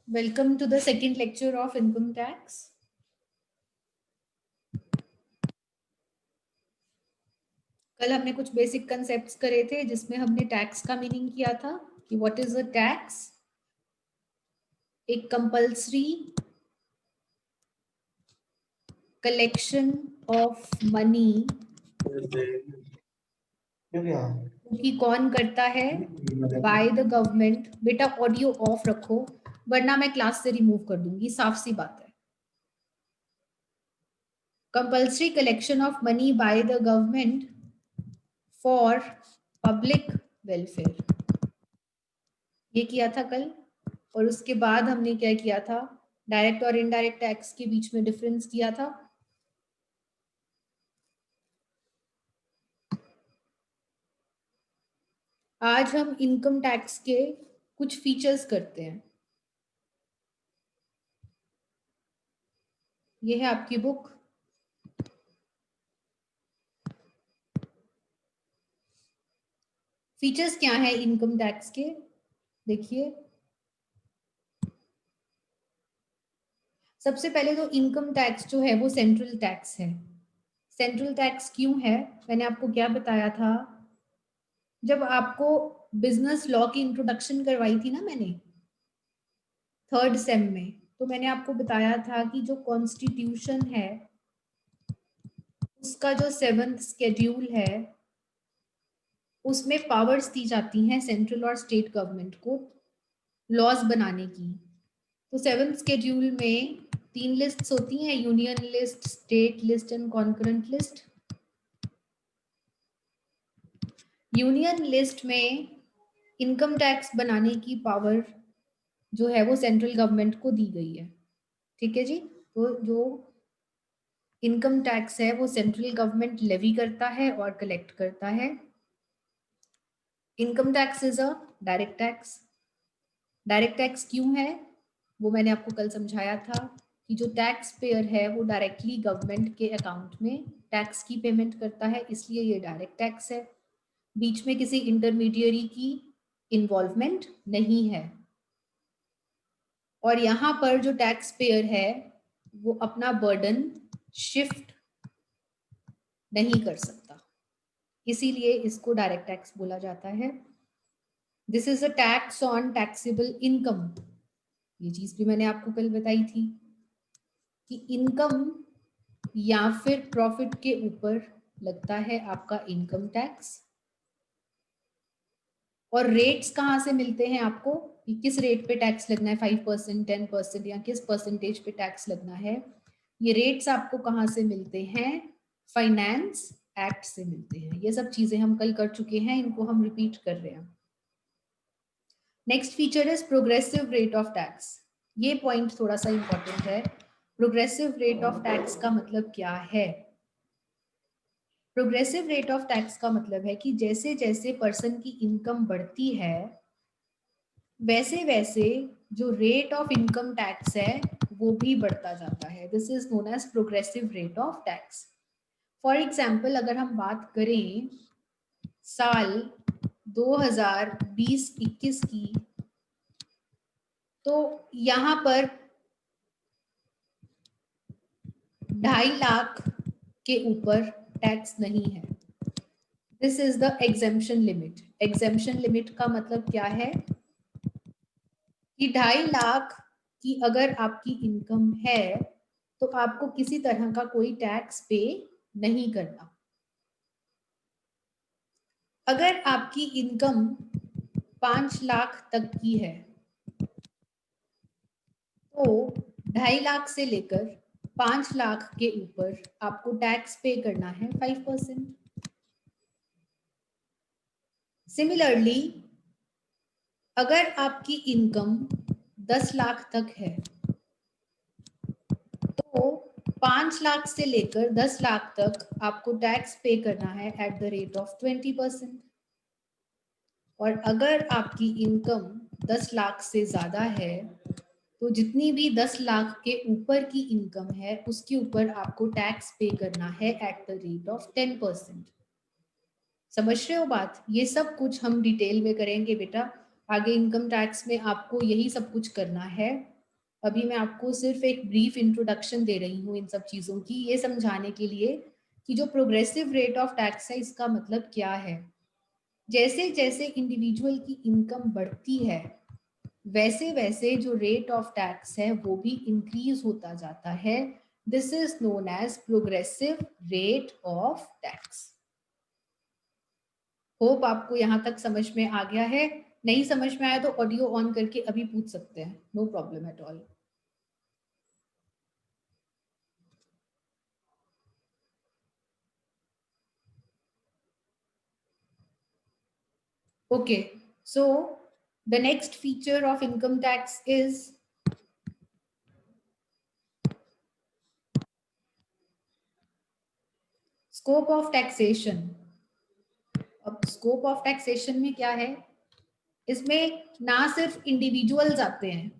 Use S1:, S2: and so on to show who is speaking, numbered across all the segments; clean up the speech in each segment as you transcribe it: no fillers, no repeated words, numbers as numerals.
S1: Welcome to the second lecture of income tax. कल हमने कुछ बेसिक कंसेप्ट्स करे थे जिसमें हमने टैक्स का मीनिंग किया था कि व्हाट इज अ टैक्स, एक कंपल्सरी कलेक्शन ऑफ मनी कि कौन करता है, बाय द गवर्नमेंट। बेटा ऑडियो ऑफ रखो वरना मैं क्लास से रिमूव कर दूंगी, साफ सी बात है। Compulsory collection of money by the government for public welfare, ये किया था कल। और उसके बाद हमने क्या किया था, डायरेक्ट और इनडायरेक्ट टैक्स के बीच में डिफरेंस किया था। आज हम इनकम टैक्स के कुछ फीचर्स करते हैं। ये है आपकी बुक। फीचर्स क्या है इनकम टैक्स के, देखिए। सबसे पहले तो इनकम टैक्स जो है वो सेंट्रल टैक्स है। सेंट्रल टैक्स क्यों है, मैंने आपको क्या बताया था जब आपको बिजनेस लॉ की इंट्रोडक्शन करवाई थी ना मैंने थर्ड सेम में, तो मैंने आपको बताया था कि जो कॉन्स्टिट्यूशन है उसका जो 7th शेड्यूल है उसमें पावर्स दी जाती हैं सेंट्रल और स्टेट गवर्नमेंट को लॉज बनाने की। तो 7th शेड्यूल में 3 लिस्ट्स होती हैं, union list, state list and concurrent list. Union list में इनकम टैक्स बनाने की पावर जो है वो सेंट्रल गवर्नमेंट को दी गई है, ठीक है जी। तो जो इनकम टैक्स है वो सेंट्रल गवर्नमेंट लेवी करता है और कलेक्ट करता है। Income tax is a direct tax. Direct tax क्यों है वो मैंने आपको कल समझाया था कि जो टैक्स पेयर है वो डायरेक्टली गवर्नमेंट के अकाउंट में टैक्स की पेमेंट करता है, इसलिए ये डायरेक्ट टैक्स है। बीच में किसी इंटरमीडियरी की इन्वॉल्वमेंट नहीं है। और यहाँ पर जो टैक्स पेयर है वो अपना बर्डन शिफ्ट नहीं कर सकता, इसीलिए इसको डायरेक्ट टैक्स बोला जाता है। This is a tax on taxable income. ये चीज भी मैंने आपको कल बताई थी कि इनकम या फिर प्रॉफिट के ऊपर लगता है आपका इनकम टैक्स। और रेट्स कहाँ से मिलते हैं आपको कि किस रेट पे टैक्स लगना है, 5%, 10% या किस परसेंटेज पे टैक्स लगना है। ये रेट्स आपको कहाँ से मिलते हैं, फाइनेंस एक्ट से मिलते हैं। ये सब चीजें हम कल कर चुके हैं, इनको हम रिपीट कर रहे हैं। Next feature is progressive rate of tax. ये पॉइंट थोड़ा सा इंपॉर्टेंट है। प्रोग्रेसिव रेट ऑफ टैक्स का मतलब क्या है? प्रोग्रेसिव रेट ऑफ टैक्स का मतलब है कि जैसे जैसे पर्सन की इनकम बढ़ती है वैसे वैसे जो रेट ऑफ इनकम टैक्स है वो भी बढ़ता जाता है। This is known as progressive rate of tax. For example अगर हम बात करें साल 2020-21 की, तो यहाँ पर 2.5 लाख के ऊपर टैक्स नहीं है। This is the exemption limit. Exemption limit का मतलब क्या है कि 2.5 लाख की अगर आपकी इनकम है तो आपको किसी तरह का कोई टैक्स पे नहीं करना। अगर आपकी इनकम 5 लाख तक की है तो 2.5 लाख से लेकर 5 लाख के ऊपर आपको टैक्स पे करना है 5%। सिमिलरली अगर आपकी इनकम 10 लाख तक है तो 5 लाख से लेकर 10 लाख तक आपको टैक्स पे करना है एट द रेट ऑफ 20%। और अगर आपकी इनकम 10 लाख से ज्यादा है तो जितनी भी 10 लाख के ऊपर की इनकम है उसके ऊपर आपको टैक्स पे करना है एट द रेट ऑफ 10%। समझ रहे हो बात? ये सब कुछ हम डिटेल में करेंगे बेटा। आगे इनकम टैक्स में आपको यही सब कुछ करना है। अभी मैं आपको सिर्फ एक ब्रीफ इंट्रोडक्शन दे रही हूँ इन सब चीजों की, ये समझाने के लिए कि जो प्रोग्रेसिव रेट ऑफ टैक्स है इसका मतलब क्या है। जैसे जैसे इंडिविजुअल की इनकम बढ़ती है वैसे वैसे जो रेट ऑफ टैक्स है वो भी इंक्रीज होता जाता है। This is known as progressive rate of tax. Hope आपको यहां तक समझ में आ गया है। नहीं समझ में आया तो ऑडियो ऑन करके अभी पूछ सकते हैं, no problem at all. Okay, so the next feature of income tax is scope of taxation. अब स्कोप ऑफ टैक्सेशन में क्या है, इसमें ना सिर्फ इंडिविजुअल्स आते हैं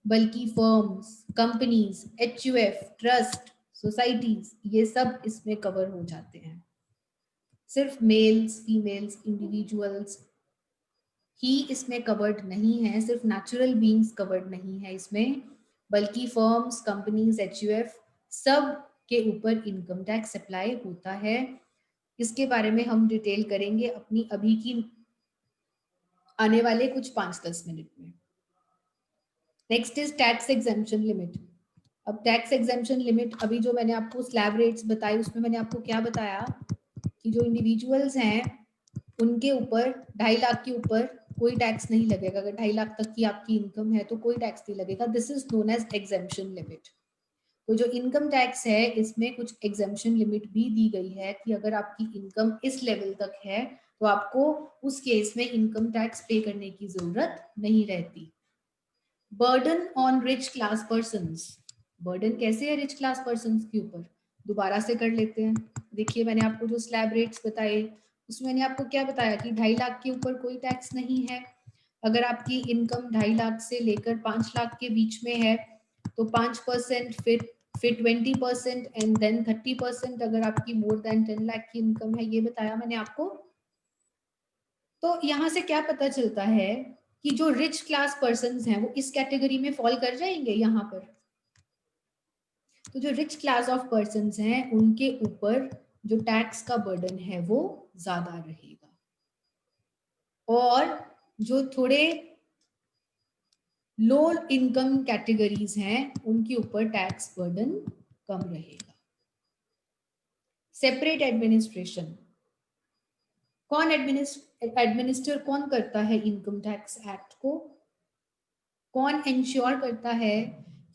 S1: बल्कि firms, companies, HUF, trust, societies, ये सब इसमें कवर हो जाते हैं। सिर्फ मेल्स, फीमेल्स, इंडिविजुअल्स ही इसमें कवर्ड नहीं है, सिर्फ नेचुरल बीइंग्स कवर्ड नहीं है इसमें, बल्कि फर्म्स, कंपनीज, एचयूएफ सब के ऊपर इनकम टैक्स अप्लाई होता है। इसके बारे में हम डिटेल करेंगे अपनी अभी की आने वाले कुछ 5-10 मिनट में। Next is tax exemption limit. अब टैक्स एग्जेम्पशन लिमिट, अभी जो मैंने आपको स्लैब रेट्स बताई उसमें मैंने आपको क्या बताया कि जो इंडिविजुअल्स हैं उनके ऊपर 2.5 लाख के ऊपर कोई टैक्स नहीं लगेगा। अगर 2.5 लाख तक की आपकी इनकम है तो कोई टैक्स नहीं लगेगा। This is known as exemption limit. तो जो इनकम टैक्स है इसमें कुछ एग्जेम्पशन लिमिट भी दी गई है कि अगर आपकी इनकम इस लेवल तक है तो आपको उस केस में इनकम टैक्स पे करने की जरूरत नहीं रहती। Burden on rich class persons. Burden कैसे है रिच क्लास पर्सन्स के ऊपर, दोबारा से कर लेते हैं। देखिए मैंने आपको जो स्लैब रेट्स बताए उसमें मैंने आपको क्या बताया कि 2.5 लाख के ऊपर कोई टैक्स नहीं है। अगर आपकी इनकम 2.5 लाख से लेकर 5 लाख के बीच में है तो 5%, फिर 20% एंड देन 30% अगर आपकी मोर देन 10 लाख की इनकम है, ये बताया मैंने आपको। तो यहाँ से क्या पता चलता है कि जो रिच क्लास पर्सन्स हैं वो इस कैटेगरी में फॉल कर जाएंगे यहाँ पर। तो जो रिच क्लास ऑफ पर्सन्स हैं उनके ऊपर जो टैक्स का बर्डन है वो ज्यादा रहेगा, और जो थोड़े लो इनकम कैटेगरीज हैं उनके ऊपर टैक्स बर्डन कम रहेगा। Separate administration. कौन एडमिनिस्टर कौन करता है इनकम टैक्स एक्ट को, कौन इंश्योर करता है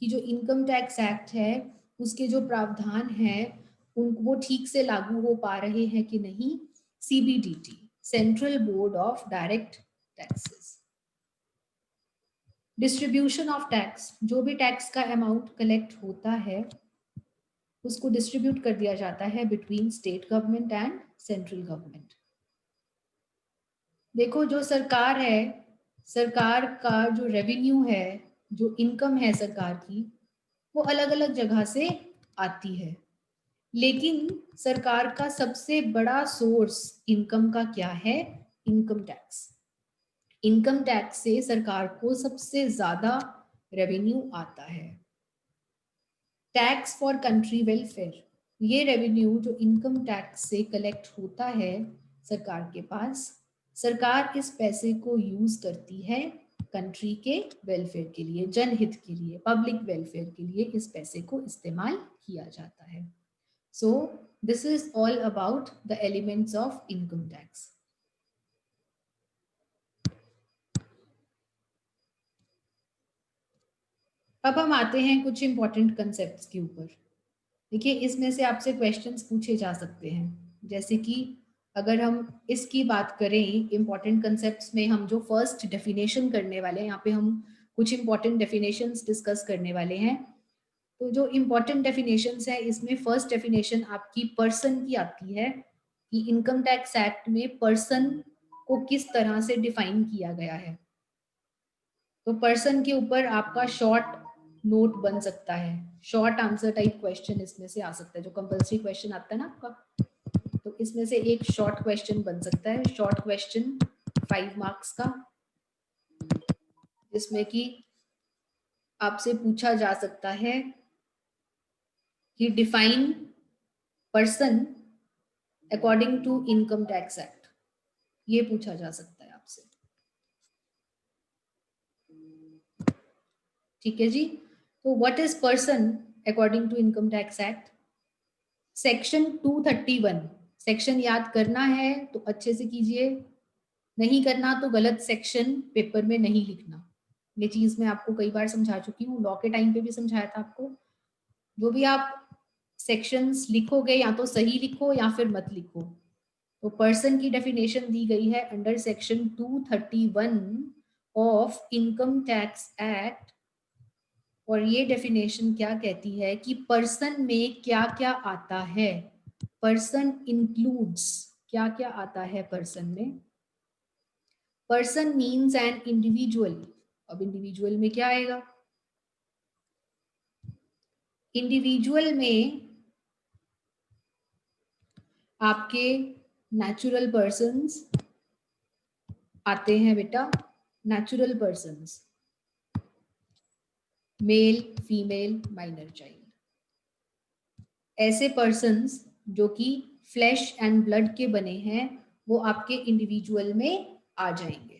S1: कि जो इनकम टैक्स एक्ट है उसके जो प्रावधान है उन वो ठीक से लागू हो पा रहे हैं कि नहीं। CBDT, central board of direct taxes. Distribution of tax, जो भी टैक्स का अमाउंट कलेक्ट होता है उसको डिस्ट्रीब्यूट कर दिया जाता है between state government and central government. देखो जो सरकार है, सरकार का जो रेवेन्यू है, जो इनकम है सरकार की, वो अलग अलग जगह से आती है, लेकिन सरकार का सबसे बड़ा सोर्स इनकम का क्या है, इनकम टैक्स। इनकम टैक्स से सरकार को सबसे ज्यादा रेवेन्यू आता है। टैक्स फॉर कंट्री वेलफेयर, ये रेवेन्यू जो इनकम टैक्स से कलेक्ट होता है सरकार के पास, सरकार इस पैसे को यूज करती है कंट्री के वेलफेयर के लिए, जनहित के लिए, पब्लिक वेलफेयर के लिए इस पैसे को इस्तेमाल किया जाता है। So this is all about the elements of income tax. अब हम आते हैं कुछ इंपॉर्टेंट कंसेप्ट्स के ऊपर। देखिए इसमें से आपसे क्वेश्चंस पूछे जा सकते हैं, जैसे कि अगर हम इसकी बात करें इंपॉर्टेंट कंसेप्ट्स में, हम जो फर्स्ट डेफिनेशन करने वाले हैं, यहाँ पे हम कुछ इंपॉर्टेंट डेफिनेशंस डिस्कस करने वाले हैं। तो जो इंपॉर्टेंट डेफिनेशंस है इसमें फर्स्ट डेफिनेशन आपकी पर्सन की आती है कि इनकम टैक्स एक्ट में पर्सन को किस तरह से डिफाइन किया गया है। तो पर्सन के ऊपर आपका शॉर्ट नोट बन सकता है, शॉर्ट आंसर टाइप क्वेश्चन इसमें से आ सकता है, जो कंपल्सरी क्वेश्चन आता है ना आपका, तो इसमें से एक शॉर्ट क्वेश्चन बन सकता है। शॉर्ट क्वेश्चन 5 मार्क्स का, जिसमें कि आपसे पूछा जा सकता है कि define person according to income tax act, ये पूछा जा सकता है आपसे। ठीक है जी। तो what is person according to income tax act? Section 231, section याद करना है तो अच्छे से कीजिए, नहीं करना तो गलत सेक्शन पेपर में नहीं लिखना। ये चीज मैं आपको कई बार समझा चुकी हूँ, लॉ के टाइम पे भी समझाया था आपको। जो भी आप सेक्शंस लिखोगे या तो सही लिखो या फिर मत लिखो। तो पर्सन की डेफिनेशन दी गई है under section 231 of income tax act, और ये डेफिनेशन क्या कहती है कि पर्सन में क्या क्या आता है। पर्सन इंक्लूड्स, क्या क्या आता है पर्सन में? Person means an individual. अब इंडिविजुअल में क्या आएगा? इंडिविजुअल में आपके नेचुरल पर्सन्स आते हैं बेटा, natural persons, male, female, minor child. ऐसे पर्सन्स जो कि फ्लैश एंड ब्लड के बने हैं वो आपके इंडिविजुअल में आ जाएंगे।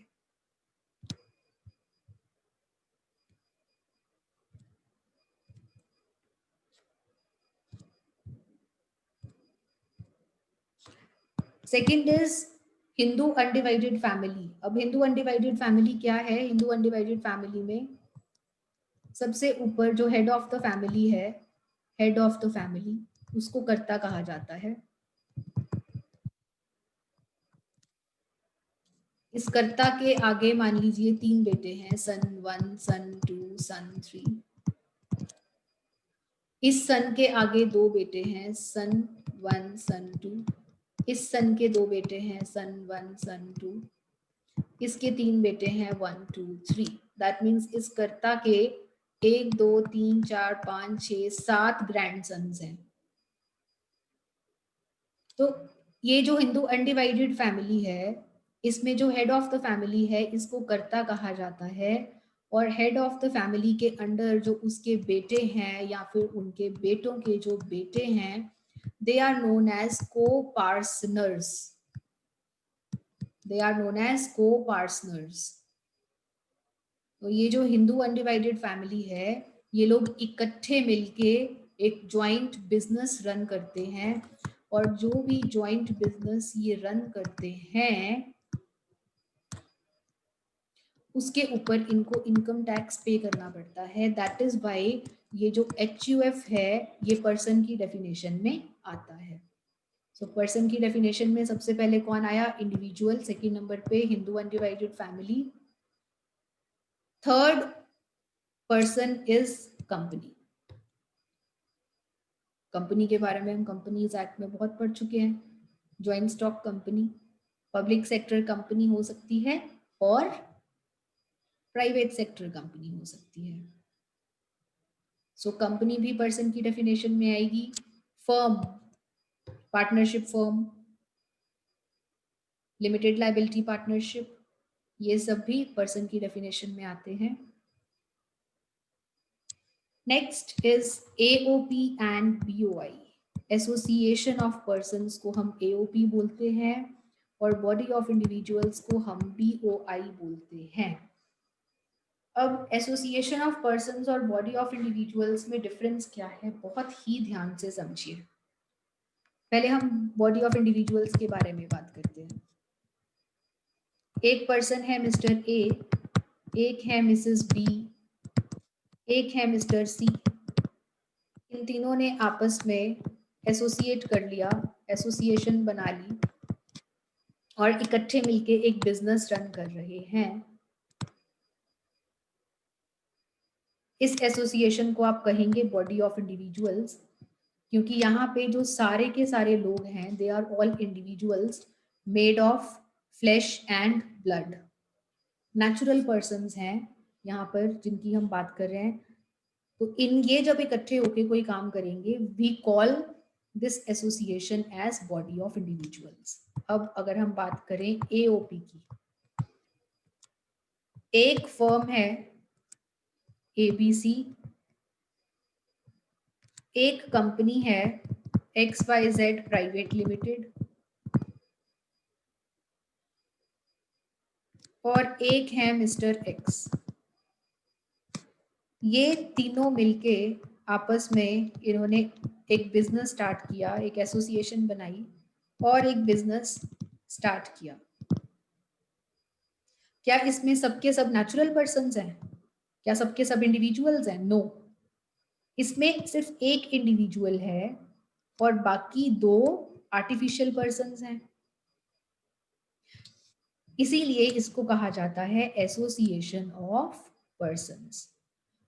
S1: Second is Hindu undivided family. अब हिंदू अनडिवाइडेड फैमिली क्या है? हिंदू अनडिवाइडेड फैमिली में सबसे ऊपर जो हेड ऑफ द फैमिली है, हेड ऑफ द फैमिली, उसको कर्ता कहा जाता है। इस कर्ता के आगे मान लीजिए 3 बेटे हैं, सन 1, सन 2, सन 3। इस सन के आगे 2 बेटे हैं, सन 1, सन 2। इस सन के 2 बेटे हैं, सन 1, सन 2। इसके 3 बेटे हैं, 1, 2, 3। दैट मीन्स इस कर्ता के 1, 2, 3, 4, 5, 6, 7 ग्रैंडसन्स हैं। तो ये जो हिंदू अनडिवाइडेड फैमिली है, इसमें जो हेड ऑफ द फैमिली है इसको कर्ता कहा जाता है, और हेड ऑफ द फैमिली के अंडर जो उसके बेटे हैं या फिर उनके बेटों के जो बेटे हैं, they are known as coparceners. They are known as coparceners. तो ये जो हिंदू अनडिवाइडेड फैमिली है, ये लोग इकट्ठे मिलके एक ज्वाइंट बिजनेस रन करते हैं, और जो भी ज्वाइंट बिजनेस ये रन करते हैं उसके ऊपर इनको इनकम टैक्स पे करना पड़ता है। दैट इज वाई ये जो HUF है ये पर्सन की डेफिनेशन में आता है। सो पर्सन की डेफिनेशन में सबसे पहले कौन आया? इंडिविजुअल। सेकंड नंबर पे Hindu undivided family. Third person is company. Company के बारे में हम कंपनीज एक्ट में बहुत पढ़ चुके हैं। Joint stock company public sector company हो सकती है और प्राइवेट सेक्टर कंपनी हो सकती है। सो कंपनी भी पर्सन की डेफिनेशन में आएगी। Firm, partnership firm, limited liability partnership, ये सब भी पर्सन की डेफिनेशन में आते हैं। Next is AOP and BOI। Association of persons को हम AOP बोलते हैं और बॉडी ऑफ इंडिविजुअल्स को हम BOI बोलते हैं। अब एसोसिएशन ऑफ पर्सन्स और बॉडी ऑफ इंडिविजुअल्स में डिफरेंस क्या है, बहुत ही ध्यान से समझिए। पहले हम बॉडी ऑफ इंडिविजुअल्स के बारे में बात करते हैं। एक पर्सन है मिस्टर A, एक है मिसेस B, एक है मिस्टर C। इन तीनों ने आपस में एसोसिएट कर लिया, एसोसिएशन बना ली और इकट्ठे मिलके एक बिजनेस रन कर रहे हैं। इस एसोसिएशन को आप कहेंगे बॉडी ऑफ इंडिविजुअल्स, क्योंकि यहाँ पे जो सारे के सारे लोग हैं they are all individuals made of flesh and blood. Natural persons हैं यहाँ पर जिनकी हम बात कर रहे हैं। तो इन ये जब इकट्ठे होके कोई काम करेंगे, we call this association as body of individuals. अब अगर हम बात करें AOP की, एक फर्म है, ABC, एक कंपनी है XYZ प्राइवेट लिमिटेड, और एक है मिस्टर X। ये तीनों मिलके आपस में इन्होंने एक बिजनेस स्टार्ट किया, एक एसोसिएशन बनाई और एक बिजनेस स्टार्ट किया। क्या इसमें सबके सब नेचुरल पर्सन्स हैं? क्या सबके सब इंडिविजुअल्स हैं? नो। इसमें सिर्फ एक इंडिविजुअल है और बाकी 2 आर्टिफिशियल पर्सन्स हैं। इसीलिए इसको कहा जाता है association of persons.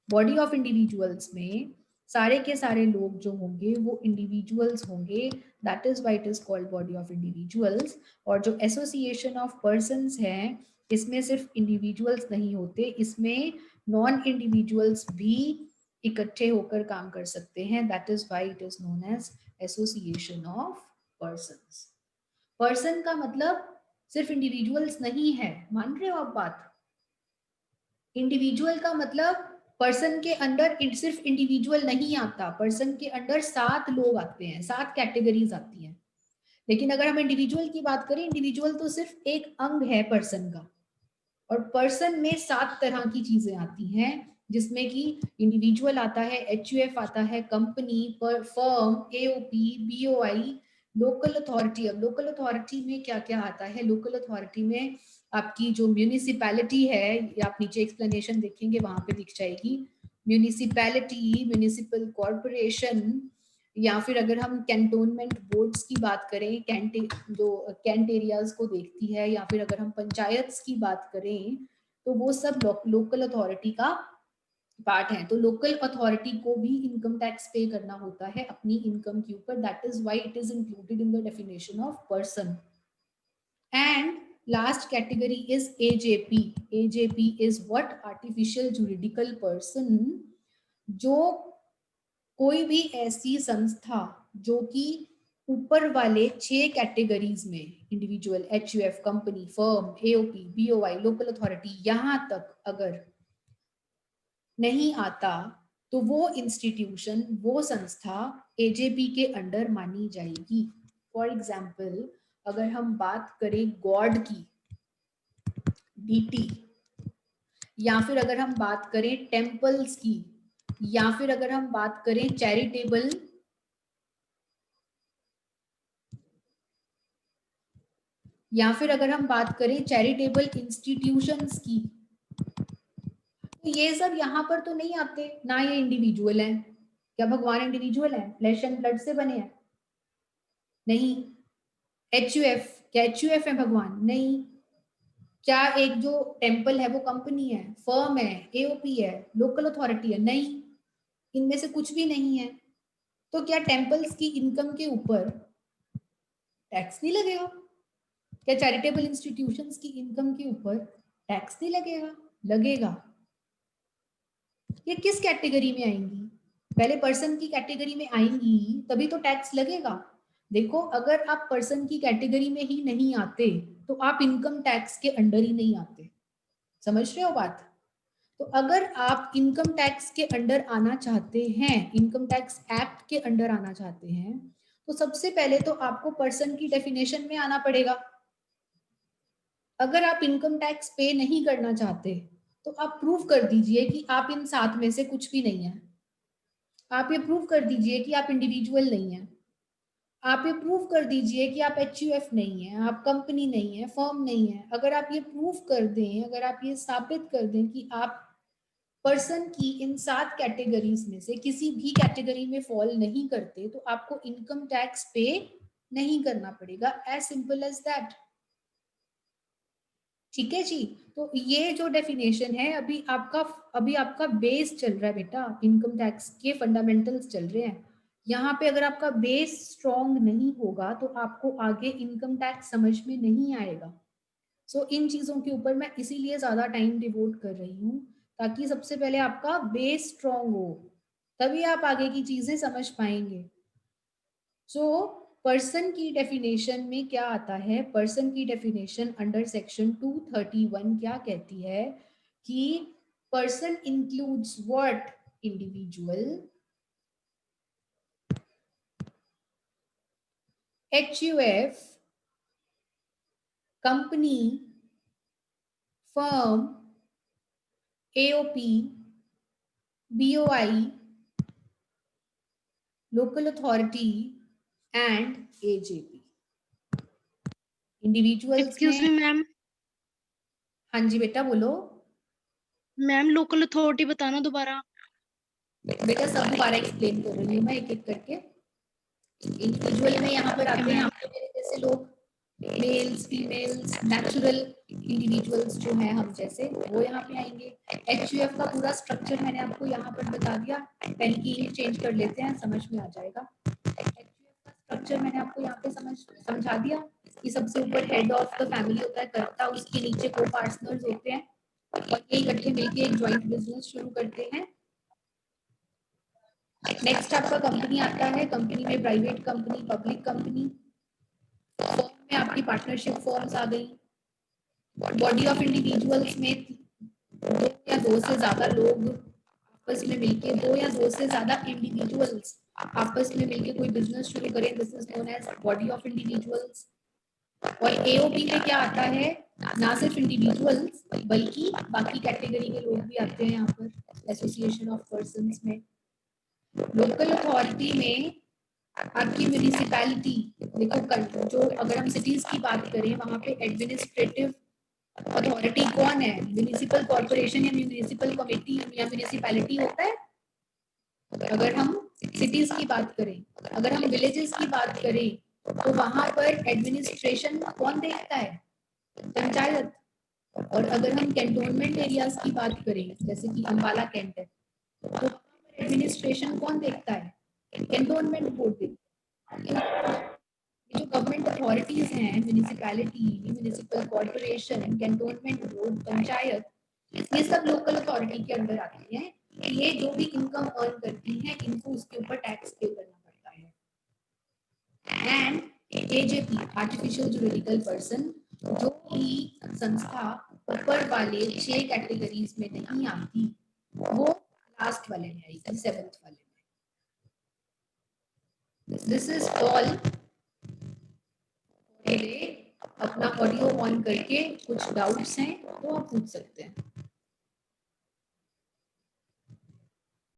S1: Body of individuals में सारे के सारे लोग जो होंगे वो इंडिविजुअल्स होंगे, that is why it is called body of individuals. और जो एसोसिएशन ऑफ पर्सन्स हैं, इसमें सिर्फ इंडिविजुअल्स नहीं होते, इसमें नॉन इंडिविजुअल्स भी इकट्ठे होकर काम कर सकते हैं, that is why it is known as association of persons. Person का मतलब सिर्फ इंडिविजुअल्स नहीं है, मान रहे हो आप बात? इंडिविजुअल का मतलब पर्सन के अंडर सिर्फ इंडिविजुअल नहीं आता, पर्सन के अंडर 7 लोग आते हैं, 7 कैटेगरीज आती हैं। लेकिन अगर हम इंडिविजुअल की बात करें, इंडिविजुअल तो सिर्फ एक अंग है पर्सन का, और पर्सन में 7 तरह की चीजें आती हैं, जिसमें कि इंडिविजुअल आता है, HUF आता है, company, firm, AOP, BOI, local authority. अब लोकल अथॉरिटी में क्या क्या आता है? लोकल अथॉरिटी में आपकी जो म्यूनिसिपैलिटी है, या आप नीचे एक्सप्लेनेशन देखेंगे वहां पे दिख जाएगी, म्यूनिसिपैलिटी, म्यूनिसिपल कॉरपोरेशन, या फिर अगर हम कैंटोनमेंट बोर्ड्स की बात करें, जो कैंट एरियाज को देखती है, या फिर अगर हम पंचायत की बात करें, तो वो सब लोकल अथॉरिटी का पार्ट है। तो लोकल अथॉरिटी को भी इनकम टैक्स पे करना होता है अपनी इनकम के ऊपर, that is why it is included in the definition of person. And last category is AJP। AJP is what? Artificial juridical person. जो कोई भी ऐसी संस्था जो कि ऊपर वाले 6 कैटेगरीज में, individual, HUF, company, firm, AOP, BOI, local authority, यहां तक अगर नहीं आता, तो वो इंस्टीट्यूशन, वो संस्था AJP के अंडर मानी जाएगी। फॉर एग्जाम्पल, अगर हम बात करें गॉड की, DT, या फिर अगर हम बात करें टेम्पल्स की, या फिर अगर हम बात करें चैरिटेबल, या फिर अगर हम बात करें चैरिटेबल इंस्टीट्यूशंस की, तो ये सब यहाँ पर तो नहीं आते ना। ये इंडिविजुअल है? क्या भगवान इंडिविजुअल है, फ्लैश एंड ब्लड से बने हैं? नहीं। HUF, क्या HUF है भगवान? नहीं। क्या एक जो टेम्पल है वो कंपनी है, फर्म है, AOP है, लोकल अथॉरिटी है? नहीं, इनमें से कुछ भी नहीं है। तो क्या टेम्पल्स की इनकम के ऊपर टैक्स नहीं लगेगा? क्या चैरिटेबल इंस्टीट्यूशंस की इनकम के ऊपर टैक्स नहीं लगेगा? लगेगा। ये किस कैटेगरी में आएंगी? पहले पर्सन की कैटेगरी में आएंगी, तभी तो टैक्स लगेगा। देखो, अगर आप पर्सन की कैटेगरी में ही नहीं आते, तो आप इनकम टैक्स के अंडर ही नहीं आते। समझ रहे हो बात? तो अगर आप इनकम टैक्स के अंडर आना चाहते हैं, इनकम टैक्स एक्ट के अंडर आना चाहते हैं, तो सबसे पहले तो आपको पर्सन की डेफिनेशन में आना पड़ेगा। अगर आप इनकम टैक्स पे नहीं करना चाहते, तो आप प्रूव कर दीजिए कि आप इन 7 में से कुछ भी नहीं है। आप ये प्रूव कर दीजिए कि आप इंडिविजुअल नहीं है। आप ये प्रूव कर दीजिए कि आप HUF नहीं है, आप कंपनी नहीं है, फर्म नहीं है। अगर आप ये प्रूव कर दें, अगर आप ये साबित कर दें कि आप पर्सन की इन 7 कैटेगरीज में से किसी भी कैटेगरी में फॉल नहीं करते, तो आपको इनकम टैक्स पे नहीं करना पड़ेगा। As simple as that. ठीक है जी। तो ये जो डेफिनेशन है, अभी आपका बेस चल रहा है बेटा, इनकम टैक्स के फंडामेंटल्स चल रहे हैं। यहाँ पे अगर आपका बेस स्ट्रॉन्ग नहीं होगा, तो आपको आगे इनकम टैक्स समझ में नहीं आएगा। सो इन चीजों के ऊपर मैं इसीलिए ज्यादा टाइम डिवोट कर रही हूँ, ताकि सबसे पहले आपका बेस स्ट्रॉन्ग हो, तभी आप आगे की चीजें समझ पाएंगे। सो पर्सन की डेफिनेशन में क्या आता है? पर्सन की डेफिनेशन अंडर सेक्शन 231 क्या कहती है कि person includes what individual, HUF company, firm, AOP, BOI, local authority and AJP. Individuals
S2: excuse
S1: में,
S2: मी मैम,
S1: हाँ जी बेटा बोलो।
S2: मैम लोकल अथॉरिटी बताना दोबारा।
S1: बेटा सब दोबारा एक्सप्लेन कर रही हूँ मैं एक एक करके। इंडिविजुअल में यहाँ पर
S2: ओके
S1: आते हैं
S2: मैम।
S1: आपके मेरे जैसे लोग, मेल्स, फीमेल्स, नेचुरल इंडिविजुअल्स जो है हम जैसे, वो यहाँ पे आएंगे। एचयूएफ का पूरा स्ट्रक्चर मैंने आपको यहाँ पर बता दिया, पेन की इंक चेंज कर लेते हैं, समझ में आ जाएगा। एचयूएफ का स्ट्रक्चर मैंने आपको यहाँ पे समझा दिया कि सबसे ऊपर हेड ऑफ द फैमिली होता है, कर्ता, उसके नीचे को पार्टनर्स होते हैं और ये इकट्ठे मिलके एक ज्वाइंट बिजनेस शुरू करते हैं। नेक्स्ट आपका कंपनी आता है, कंपनी में private company, public company, firm में आपकी पार्टनरशिप फर्म्स आ गई। बॉडी ऑफ इंडिविजुअल्स में दो या दो से ज्यादा लोग आपस में मिलके, दो या दो से ज्यादा इंडिविजुअल्स आपस में मिलके कोई बिजनेस शुरू करें, this is known as body of individuals. और एओपी में क्या आता है, ना सिर्फ इंडिविजुअल्स बल्कि बाकी कैटेगरी के लोग भी आते हैं यहाँ पर, एसोसिएशन ऑफ पर्संस में। लोकल अथॉरिटी में आपकी म्यूनिसिपैलिटी, देखो जो अगर हम सिटीज की बात करें वहां पे एडमिनिस्ट्रेटिव अथॉरिटी कौन है, म्यूनिसिपल कॉर्पोरेशन या म्यूनिसिपल कमेटी या म्यूनिसिपैलिटी होता है। अगर हम सिटीज की बात करें, अगर हम विलेजेस की बात करें तो वहां पर एडमिनिस्ट्रेशन कौन देखता है, पंचायत। और अगर हम कैंटोनमेंट एरियाज की बात करें जैसे कि अम्बाला कैंट है, तो एडमिनिस्ट्रेशन कौन देखता है, कैंटोनमेंट बोर्ड देखता है। जो गवर्नमेंट अथॉरिटीज हैं, municipality, municipal corporation, cantonment board, panchayat, ये सब लोकल अथॉरिटी के अंदर आती हैं। ये जो भी इनकम अर्न करती हैं इनको उसके ऊपर टैक्स पे करना पड़ता है। And AJP, artificial juridical person, जो भी संस्था ऊपर वाले 6 कैटेगरीज में नहीं आती, वो लास्ट वाले में आएगी, 7th वाले में। This is all. अपना ऑडियो ऑन करके कुछ डाउट्स हैं तो आप पूछ सकते हैं।